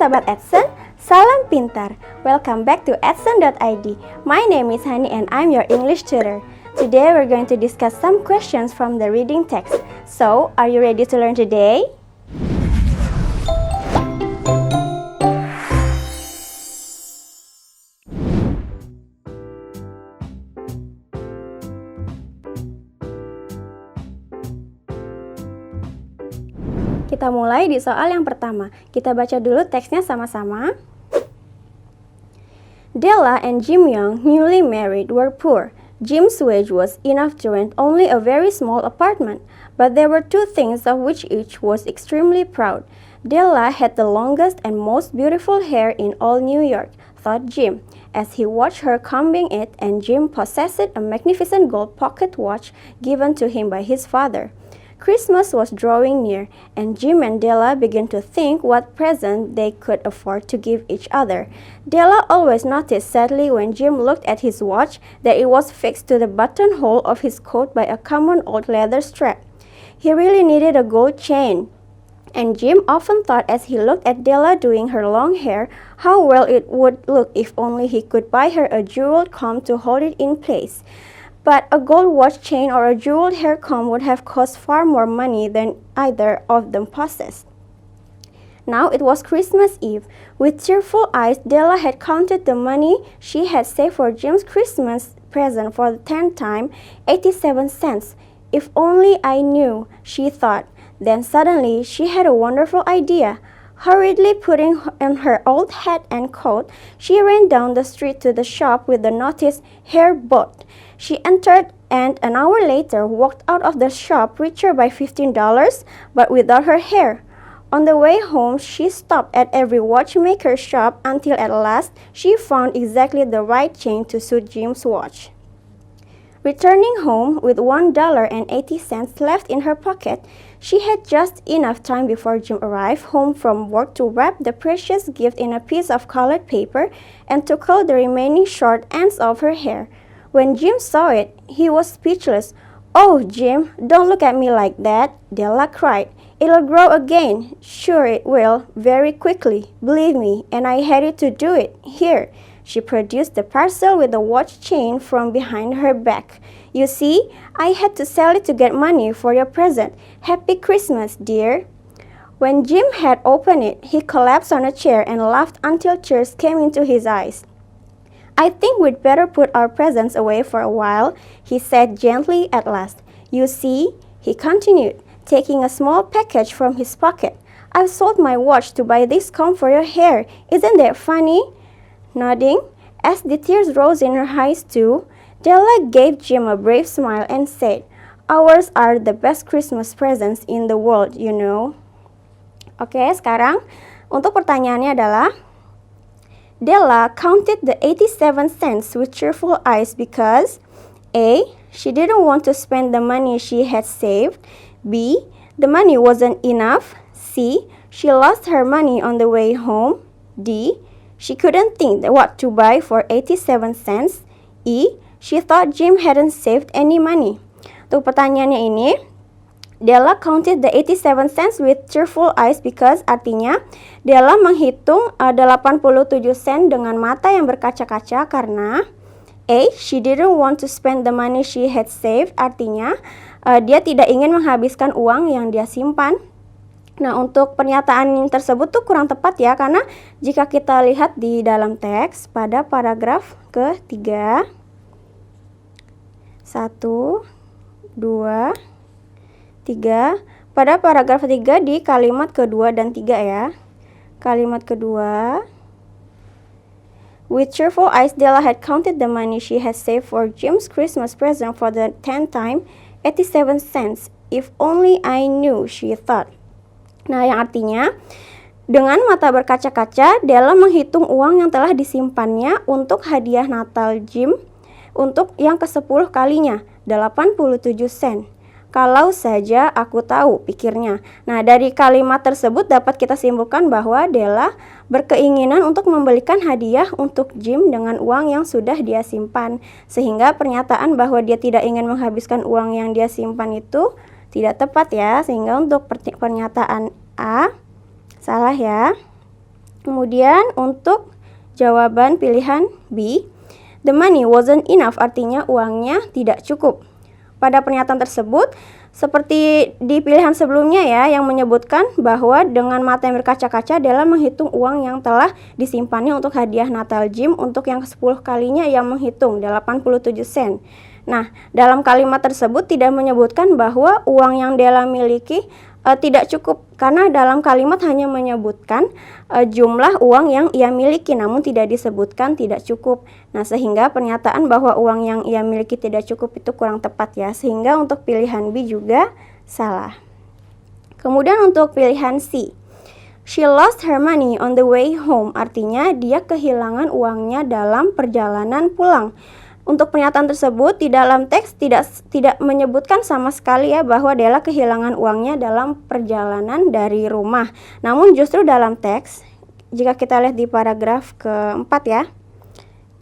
Sobat Edson, salam pintar. Welcome back to edson.id. My name is Hani and I'm your English tutor. Today we're going to discuss some questions from the reading text. So, are you ready to learn today? Kita mulai di soal yang pertama. Kita baca dulu teksnya sama-sama. Della and Jim Young, newly married, were poor. Jim's wage was enough to rent only a very small apartment, but there were two things of which each was extremely proud. Della had the longest and most beautiful hair in all New York, thought Jim, as he watched her combing it, and Jim possessed a magnificent gold pocket watch given to him by his father. Christmas was drawing near, and Jim and Della began to think what present they could afford to give each other. Della always noticed sadly when Jim looked at his watch that it was fixed to the buttonhole of his coat by a common old leather strap. He really needed a gold chain. And Jim often thought as he looked at Della doing her long hair, how well it would look if only he could buy her a jeweled comb to hold it in place. But a gold watch chain or a jeweled hair comb would have cost far more money than either of them possessed. Now it was Christmas Eve. With tearful eyes, Della had counted the money she had saved for Jim's Christmas present for the 10th time, 87 cents. If only I knew, she thought. Then suddenly she had a wonderful idea. Hurriedly putting on her old hat and coat, she ran down the street to the shop with the notice, "Hair bought." She entered and an hour later walked out of the shop richer by $15, but without her hair. On the way home, she stopped at every watchmaker's shop until at last she found exactly the right chain to suit Jim's watch. Returning home with $1.80 left in her pocket, she had just enough time before Jim arrived home from work to wrap the precious gift in a piece of colored paper and to curl the remaining short ends of her hair. When Jim saw it, he was speechless. "Oh, Jim, don't look at me like that," Della cried. "It'll grow again. Sure it will, very quickly. Believe me, and I hated to do it. Here." She produced the parcel with the watch chain from behind her back. "You see, I had to sell it to get money for your present. Happy Christmas, dear." When Jim had opened it, he collapsed on a chair and laughed until tears came into his eyes. "I think we'd better put our presents away for a while," he said gently at last. "You see," he continued, taking a small package from his pocket, "I've sold my watch to buy this comb for your hair. Isn't that funny?" Nodding, as the tears rose in her eyes too, Della gave Jim a brave smile and said, "Ours are the best Christmas presents in the world, you know." Oke, sekarang untuk pertanyaannya adalah, Della counted the 87 cents with cheerful eyes because A. She didn't want to spend the money she had saved. B. The money wasn't enough. C. She lost her money on the way home. D. She couldn't think what to buy for 87 cents. E. She thought Jim hadn't saved any money. Untuk pertanyaannya ini, Della counted the 87 cents with cheerful eyes because artinya Della menghitung 87 sen dengan mata yang berkaca-kaca karena A. She didn't want to spend the money she had saved, artinya dia tidak ingin menghabiskan uang yang dia simpan. Nah, untuk pernyataan tersebut tuh kurang tepat ya, karena jika kita lihat di dalam teks pada paragraf ketiga, 1, 2, 3, pada paragraf 3 di kalimat kedua dan 3 ya. Kalimat kedua, with cheerful eyes, Della had counted the money she had saved for Jim's Christmas present for the 10th time, 87 cents. If only I knew, she thought. Nah, yang artinya, dengan mata berkaca-kaca, Della menghitung uang yang telah disimpannya untuk hadiah Natal Jim untuk yang ke-10 kalinya, 87 sen. Kalau saja aku tahu, pikirnya. Nah, dari kalimat tersebut dapat kita simpulkan bahwa Della berkeinginan untuk membelikan hadiah untuk Jim dengan uang yang sudah dia simpan. Sehingga pernyataan bahwa dia tidak ingin menghabiskan uang yang dia simpan itu tidak tepat ya. Sehingga untuk pernyataan A, salah ya. Kemudian untuk jawaban pilihan B, the money wasn't enough, artinya uangnya tidak cukup. Pada pernyataan tersebut, seperti di pilihan sebelumnya ya, yang menyebutkan bahwa dengan mata yang berkaca-kaca Della menghitung uang yang telah disimpannya untuk hadiah Natal Jim untuk yang ke-10 kalinya ia menghitung 87 sen. Nah, dalam kalimat tersebut tidak menyebutkan bahwa uang yang Della miliki tidak cukup, karena dalam kalimat hanya menyebutkan jumlah uang yang ia miliki, namun tidak disebutkan tidak cukup. Nah, sehingga pernyataan bahwa uang yang ia miliki tidak cukup itu kurang tepat ya, sehingga untuk pilihan B juga salah. Kemudian untuk pilihan C, she lost her money on the way home, artinya dia kehilangan uangnya dalam perjalanan pulang. Untuk pernyataan tersebut di dalam teks tidak menyebutkan sama sekali ya bahwa Della kehilangan uangnya dalam perjalanan dari rumah. Namun justru dalam teks, jika kita lihat di paragraf keempat ya,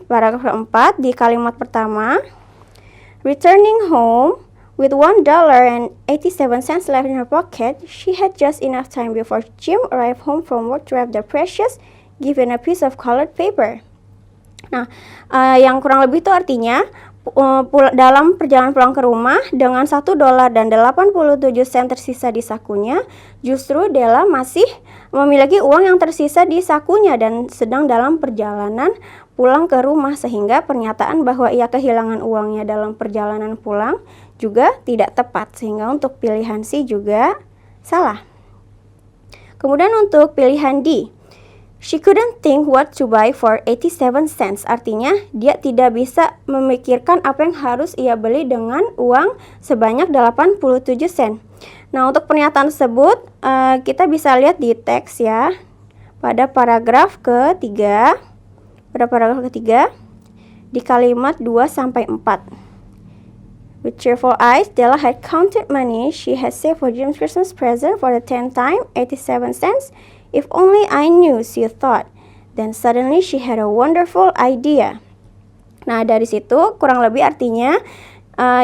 paragraf keempat di kalimat pertama, returning home with $1.87 left in her pocket, she had just enough time before Jim arrived home from work to wrap the precious gift in a piece of colored paper. Nah, yang kurang lebih itu artinya dalam perjalanan pulang ke rumah dengan $1.87 tersisa di sakunya, justru Della masih memiliki uang yang tersisa di sakunya dan sedang dalam perjalanan pulang ke rumah, sehingga pernyataan bahwa ia kehilangan uangnya dalam perjalanan pulang juga tidak tepat, sehingga untuk pilihan C juga salah. Kemudian untuk pilihan D, she couldn't think what to buy for 87 cents. Artinya, dia tidak bisa memikirkan apa yang harus ia beli dengan uang sebanyak 87 sen. Nah, untuk pernyataan tersebut, kita bisa lihat di teks ya. Pada paragraf ketiga, di kalimat 2-4. With cheerful eyes, Della had counted money she had saved for Jim's Christmas present for the 10th time, 87 cents. If only I knew, she thought. Then suddenly she had a wonderful idea. Nah, dari situ kurang lebih artinya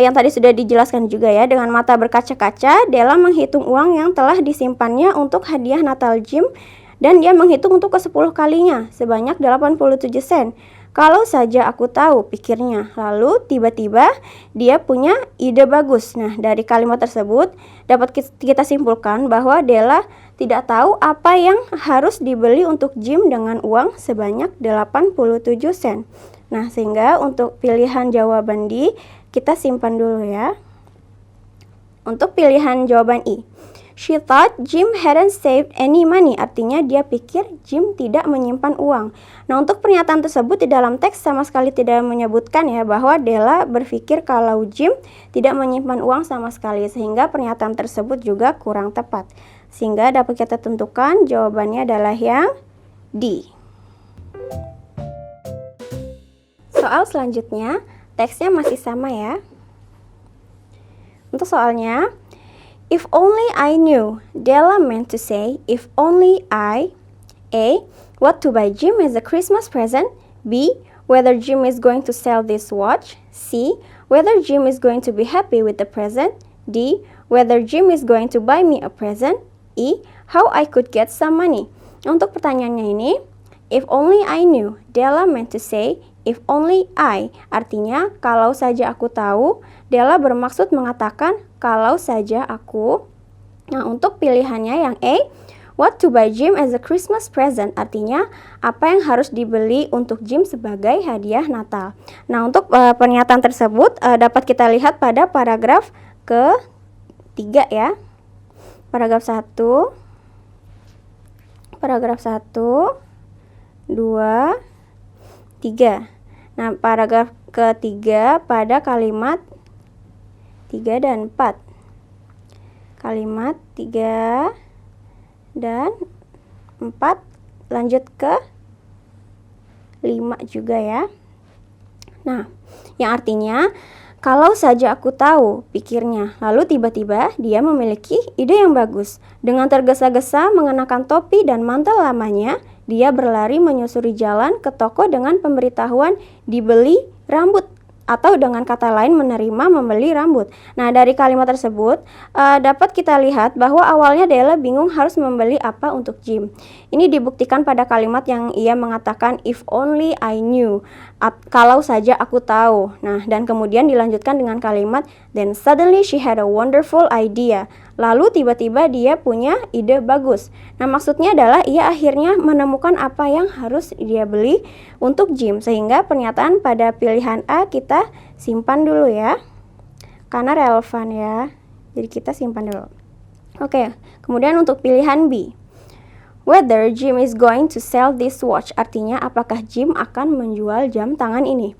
yang tadi sudah dijelaskan juga ya, dengan mata berkaca-kaca, Della menghitung uang yang telah disimpannya untuk hadiah Natal Jim, dan dia menghitung untuk ke-10 kalinya sebanyak 87 sen. Kalau saja aku tahu, pikirnya. Lalu tiba-tiba dia punya ide bagus. Nah, dari kalimat tersebut dapat kita simpulkan bahwa Della tidak tahu apa yang harus dibeli untuk Jim dengan uang sebanyak 87 sen. Nah, sehingga untuk pilihan jawaban D kita simpan dulu ya. Untuk pilihan jawaban I, she thought Jim hadn't saved any money, artinya dia pikir Jim tidak menyimpan uang. Nah, untuk pernyataan tersebut di dalam teks sama sekali tidak menyebutkan ya bahwa Della berpikir kalau Jim tidak menyimpan uang sama sekali, sehingga pernyataan tersebut juga kurang tepat. Sehingga dapat kita tentukan jawabannya adalah yang D. Soal selanjutnya, teksnya masih sama ya. Untuk soalnya, if only I knew, Della meant to say, if only I, A, what to buy Jim as a Christmas present, B, whether Jim is going to sell this watch, C, whether Jim is going to be happy with the present, D, whether Jim is going to buy me a present, E, how I could get some money. Untuk pertanyaannya ini, if only I knew, Della meant to say, if only I, artinya kalau saja aku tahu. Della bermaksud mengatakan kalau saja aku. Nah, untuk pilihannya yang A, what to buy Jim as a Christmas present, artinya apa yang harus dibeli untuk Jim sebagai hadiah Natal. Nah, untuk pernyataan tersebut dapat kita lihat pada paragraf ke-3 ya. Paragraf 1, 2, 3. Nah, paragraf ketiga pada kalimat 3 dan 4. Kalimat 3 dan 4 lanjut ke 5 juga ya. Nah, yang artinya kalau saja aku tahu, pikirnya. Lalu tiba-tiba dia memiliki ide yang bagus. Dengan tergesa-gesa mengenakan topi dan mantel lamanya, dia berlari menyusuri jalan ke toko dengan pemberitahuan dibeli rambut atau dengan kata lain menerima membeli rambut. Nah, dari kalimat tersebut dapat kita lihat bahwa awalnya Della bingung harus membeli apa untuk Jim. Ini dibuktikan pada kalimat yang ia mengatakan if only I knew, kalau saja aku tahu. Nah, dan kemudian dilanjutkan dengan kalimat then suddenly she had a wonderful idea. Lalu tiba-tiba dia punya ide bagus. Nah, maksudnya adalah ia akhirnya menemukan apa yang harus dia beli untuk Jim. Sehingga pernyataan pada pilihan A kita simpan dulu ya, karena relevan ya. Jadi kita simpan dulu. Oke, kemudian untuk pilihan B, whether Jim is going to sell this watch, artinya apakah Jim akan menjual jam tangan ini.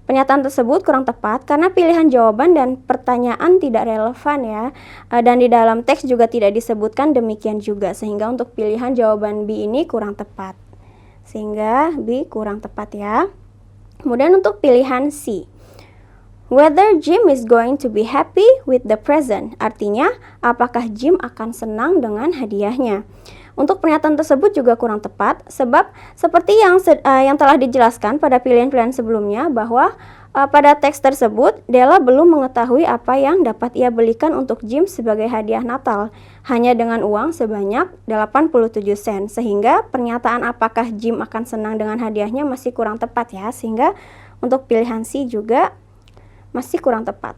Pernyataan tersebut kurang tepat karena pilihan jawaban dan pertanyaan tidak relevan ya, dan di dalam teks juga tidak disebutkan demikian juga, sehingga untuk pilihan jawaban B ini kurang tepat. Sehingga B kurang tepat ya. Kemudian untuk pilihan C, whether Jim is going to be happy with the present, artinya apakah Jim akan senang dengan hadiahnya. Untuk pernyataan tersebut juga kurang tepat, sebab seperti yang telah dijelaskan pada pilihan-pilihan sebelumnya, bahwa pada teks tersebut Della belum mengetahui apa yang dapat ia belikan untuk Jim sebagai hadiah Natal, hanya dengan uang sebanyak 87 sen, sehingga pernyataan apakah Jim akan senang dengan hadiahnya masih kurang tepat ya, sehingga untuk pilihan C juga masih kurang tepat.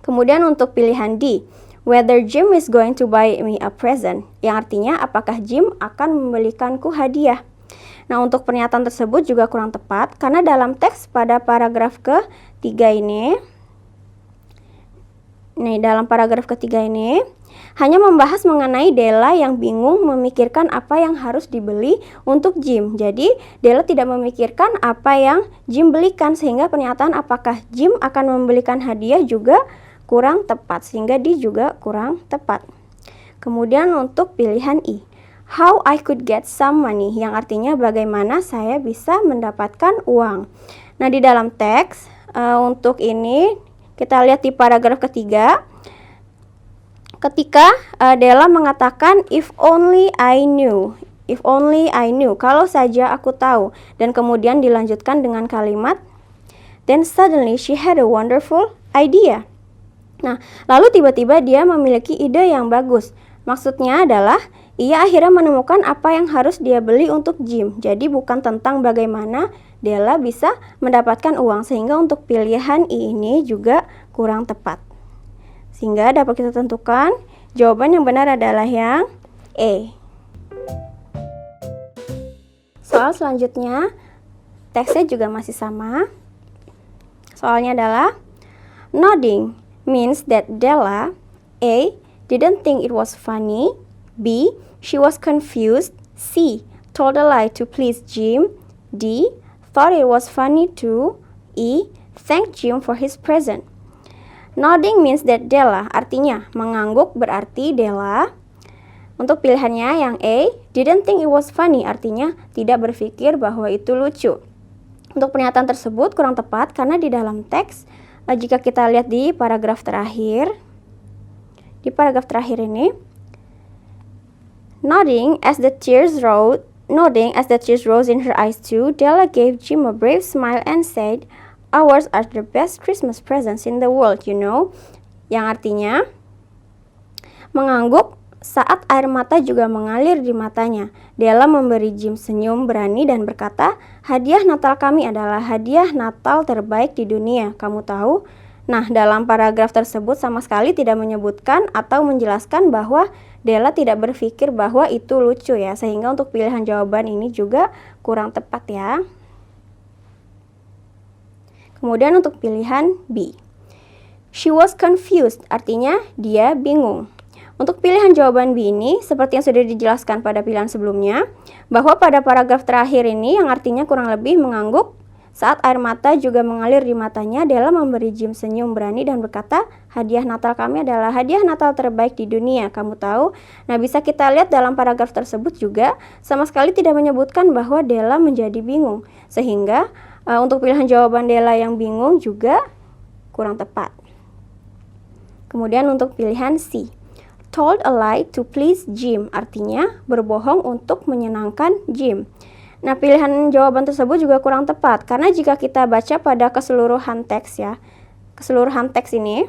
Kemudian untuk pilihan D, whether Jim is going to buy me a present, yang artinya apakah Jim akan membelikanku hadiah. Nah, untuk pernyataan tersebut juga kurang tepat karena dalam teks pada paragraf ketiga ini, dalam paragraf ketiga ini hanya membahas mengenai Della yang bingung memikirkan apa yang harus dibeli untuk Jim. Jadi Della tidak memikirkan apa yang Jim belikan, sehingga pernyataan apakah Jim akan membelikan hadiah juga kurang tepat, sehingga D juga kurang tepat. Kemudian untuk pilihan I, how I could get some money, yang artinya bagaimana saya bisa mendapatkan uang. Nah, di dalam teks untuk ini kita lihat di paragraf ketiga, ketika Della mengatakan if only I knew, kalau saja aku tahu, dan kemudian dilanjutkan dengan kalimat then suddenly she had a wonderful idea. Nah, lalu tiba-tiba dia memiliki ide yang bagus. Maksudnya adalah ia akhirnya menemukan apa yang harus dia beli untuk Jim. Jadi bukan tentang bagaimana Della bisa mendapatkan uang, sehingga untuk pilihan I ini juga kurang tepat. Sehingga dapat kita tentukan jawaban yang benar adalah yang E. Soal selanjutnya, teksnya juga masih sama. Soalnya adalah nodding means that Della A. didn't think it was funny, B. she was confused, C. told a lie to please Jim, D. thought it was funny too, E. thanked Jim for his present. Nodding means that Della, artinya mengangguk berarti Della. Untuk pilihannya yang A, didn't think it was funny, artinya tidak berpikir bahwa itu lucu. Untuk pernyataan tersebut kurang tepat karena di dalam teks, jika kita lihat di paragraf terakhir ini, nodding as the tears rose in her eyes too, Della gave Jim a brave smile and said, "Ours are the best Christmas presents in the world, you know." Yang artinya mengangguk saat air mata juga mengalir di matanya. Della memberi Jim senyum berani dan berkata, "Hadiah Natal kami adalah hadiah Natal terbaik di dunia, kamu tahu?" Nah, dalam paragraf tersebut sama sekali tidak menyebutkan atau menjelaskan bahwa Della tidak berpikir bahwa itu lucu ya, sehingga untuk pilihan jawaban ini juga kurang tepat ya. Kemudian untuk pilihan B, she was confused, artinya dia bingung. Untuk pilihan jawaban B ini, seperti yang sudah dijelaskan pada pilihan sebelumnya, bahwa pada paragraf terakhir ini yang artinya kurang lebih mengangguk, saat air mata juga mengalir di matanya, Della memberi Jim senyum berani dan berkata, "Hadiah Natal kami adalah hadiah Natal terbaik di dunia, kamu tahu?" Nah, bisa kita lihat dalam paragraf tersebut juga sama sekali tidak menyebutkan bahwa Della menjadi bingung, sehingga untuk pilihan jawaban Della yang bingung juga kurang tepat. Kemudian untuk pilihan C, told a lie to please Jim, artinya berbohong untuk menyenangkan Jim. Nah, pilihan jawaban tersebut juga kurang tepat karena jika kita baca pada keseluruhan teks ya, keseluruhan teks ini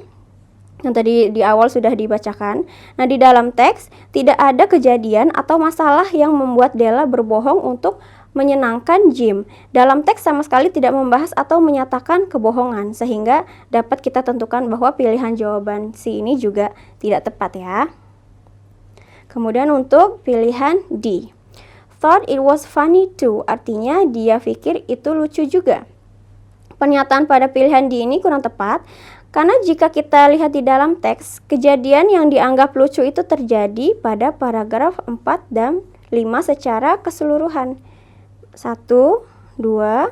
yang tadi di awal sudah dibacakan. Nah, di dalam teks tidak ada kejadian atau masalah yang membuat Della berbohong untuk menyenangkan Jim. Dalam teks sama sekali tidak membahas atau menyatakan kebohongan, sehingga dapat kita tentukan bahwa pilihan jawaban C ini juga tidak tepat ya. Kemudian untuk pilihan D, thought it was funny too, artinya dia pikir itu lucu juga. Pernyataan pada pilihan D ini kurang tepat karena jika kita lihat di dalam teks, kejadian yang dianggap lucu itu terjadi pada paragraf 4 dan 5 secara keseluruhan. 1, 2,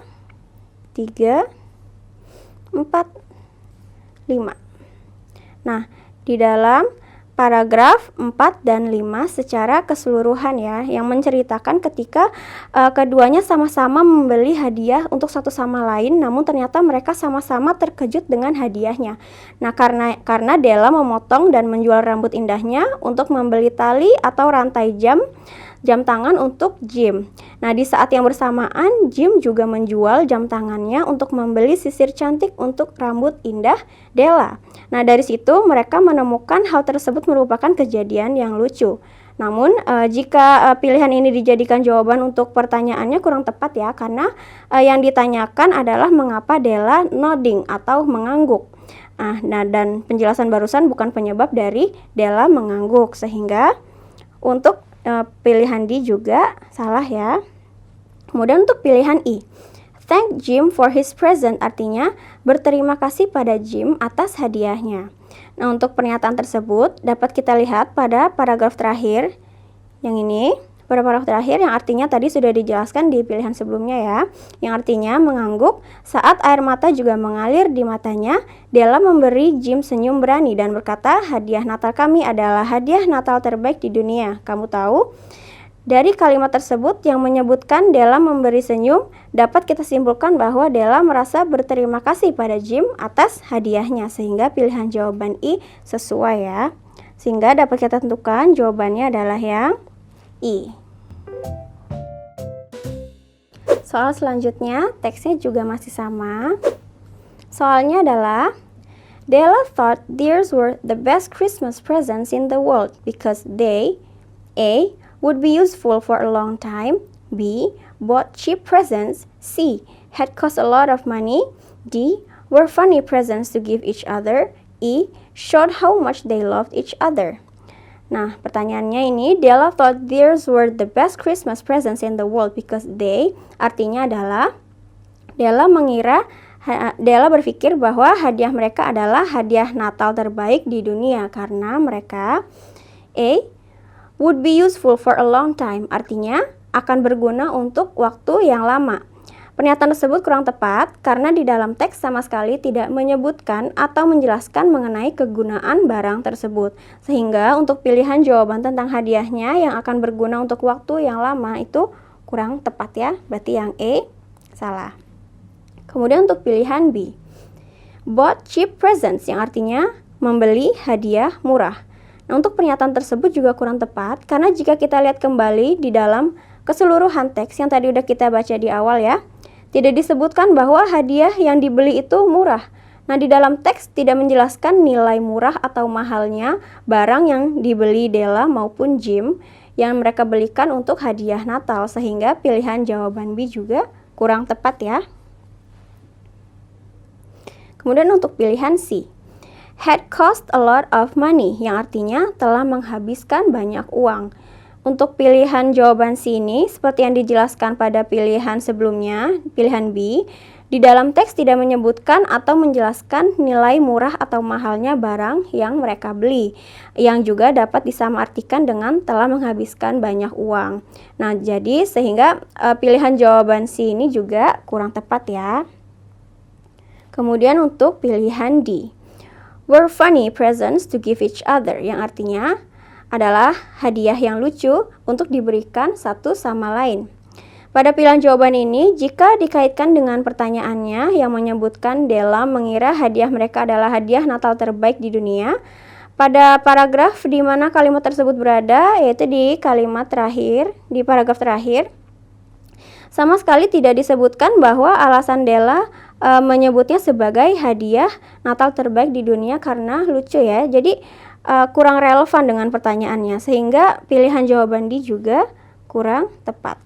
3, 4, 5. Nah, di dalam paragraf 4 dan 5 secara keseluruhan ya, yang menceritakan ketika keduanya sama-sama membeli hadiah untuk satu sama lain, namun ternyata mereka sama-sama terkejut dengan hadiahnya. Nah, karena Della memotong dan menjual rambut indahnya untuk membeli tali atau rantai jam tangan untuk Jim. Nah, di saat yang bersamaan, Jim juga menjual jam tangannya untuk membeli sisir cantik untuk rambut indah Della. Nah, dari situ mereka menemukan hal tersebut merupakan kejadian yang lucu. Namun, jika pilihan ini dijadikan jawaban untuk pertanyaannya kurang tepat ya, karena yang ditanyakan adalah mengapa Della nodding atau mengangguk. Nah, dan penjelasan barusan bukan penyebab dari Della mengangguk, sehingga untuk pilihan D juga salah ya. Kemudian untuk pilihan E, thank Jim for his present, artinya berterima kasih pada Jim atas hadiahnya. Nah, untuk pernyataan tersebut dapat kita lihat pada paragraf terakhir yang ini. Pada paragraf terakhir yang artinya tadi sudah dijelaskan di pilihan sebelumnya ya, yang artinya mengangguk saat air mata juga mengalir di matanya. Della memberi Jim senyum berani dan berkata, hadiah Natal kami adalah hadiah Natal terbaik di dunia. Kamu tahu? Dari kalimat tersebut yang menyebutkan Della memberi senyum, dapat kita simpulkan bahwa Della merasa berterima kasih pada Jim atas hadiahnya, sehingga pilihan jawaban I sesuai ya. Sehingga dapat kita tentukan jawabannya adalah yang I. Soal selanjutnya, teksnya juga masih sama. Soalnya adalah, Della thought these were the best Christmas presents in the world because they A. would be useful for a long time, B. bought cheap presents, C. had cost a lot of money, D. were funny presents to give each other, E. showed how much they loved each other. Nah, pertanyaannya ini, Della thought theirs were the best Christmas presents in the world because they, artinya adalah Della berpikir bahwa hadiah mereka adalah hadiah Natal terbaik di dunia karena mereka A. would be useful for a long time, artinya akan berguna untuk waktu yang lama. Pernyataan tersebut kurang tepat karena di dalam teks sama sekali tidak menyebutkan atau menjelaskan mengenai kegunaan barang tersebut. Sehingga untuk pilihan jawaban tentang hadiahnya yang akan berguna untuk waktu yang lama itu kurang tepat ya. Berarti yang E salah. Kemudian untuk pilihan B, bought cheap presents, yang artinya membeli hadiah murah. Nah, untuk pernyataan tersebut juga kurang tepat karena jika kita lihat kembali di dalam keseluruhan teks yang tadi udah kita baca di awal ya, tidak disebutkan bahwa hadiah yang dibeli itu murah. Nah, di dalam teks tidak menjelaskan nilai murah atau mahalnya barang yang dibeli Della maupun Jim yang mereka belikan untuk hadiah Natal, sehingga pilihan jawaban B juga kurang tepat ya. Kemudian untuk pilihan C, had cost a lot of money, yang artinya telah menghabiskan banyak uang. Untuk pilihan jawaban C ini, seperti yang dijelaskan pada pilihan sebelumnya, pilihan B, di dalam teks tidak menyebutkan atau menjelaskan nilai murah atau mahalnya barang yang mereka beli, yang juga dapat disamaartikan dengan telah menghabiskan banyak uang. Nah, jadi sehingga pilihan jawaban C ini juga kurang tepat ya. Kemudian untuk pilihan D, were funny presents to give each other, yang artinya adalah hadiah yang lucu untuk diberikan satu sama lain. Pada pilihan jawaban ini, jika dikaitkan dengan pertanyaannya yang menyebutkan Della mengira hadiah mereka adalah hadiah Natal terbaik di dunia, pada paragraf di mana kalimat tersebut berada, yaitu di kalimat terakhir, di paragraf terakhir, Sama sekali tidak disebutkan bahwa alasan Della menyebutnya sebagai hadiah Natal terbaik di dunia karena lucu ya. Jadi kurang relevan dengan pertanyaannya, sehingga pilihan jawaban D juga kurang tepat.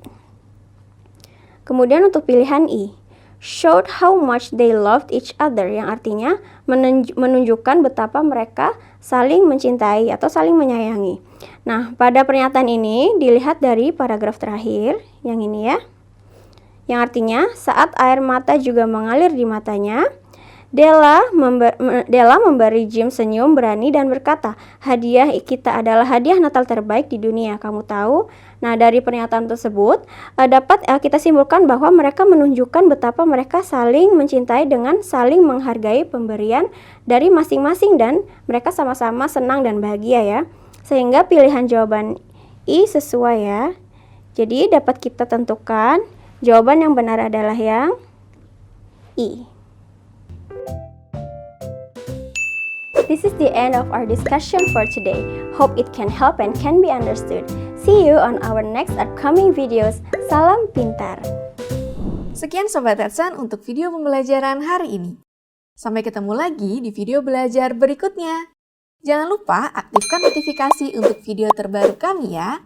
Kemudian untuk pilihan I, showed how much they loved each other, yang artinya menunjukkan betapa mereka saling mencintai atau saling menyayangi. Nah, pada pernyataan ini dilihat dari paragraf terakhir, yang ini ya. Yang artinya, saat air mata juga mengalir di matanya, Della memberi Jim senyum berani dan berkata, hadiah kita adalah hadiah Natal terbaik di dunia, kamu tahu. Nah, dari pernyataan tersebut dapat kita simpulkan bahwa mereka menunjukkan betapa mereka saling mencintai dengan saling menghargai pemberian dari masing-masing dan mereka sama-sama senang dan bahagia ya. Sehingga pilihan jawaban I sesuai ya. Jadi dapat kita tentukan jawaban yang benar adalah yang I. This is the end of our discussion for today. Hope it can help and can be understood. See you on our next upcoming videos. Salam pintar. Sekian Sobat Edson untuk video pembelajaran hari ini. Sampai ketemu lagi di video belajar berikutnya. Jangan lupa aktifkan notifikasi untuk video terbaru kami ya.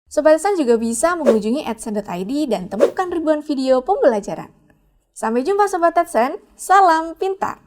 Sobat Edson juga bisa mengunjungi edson.id dan temukan ribuan video pembelajaran. Sampai jumpa Sobat Edson, salam pintar!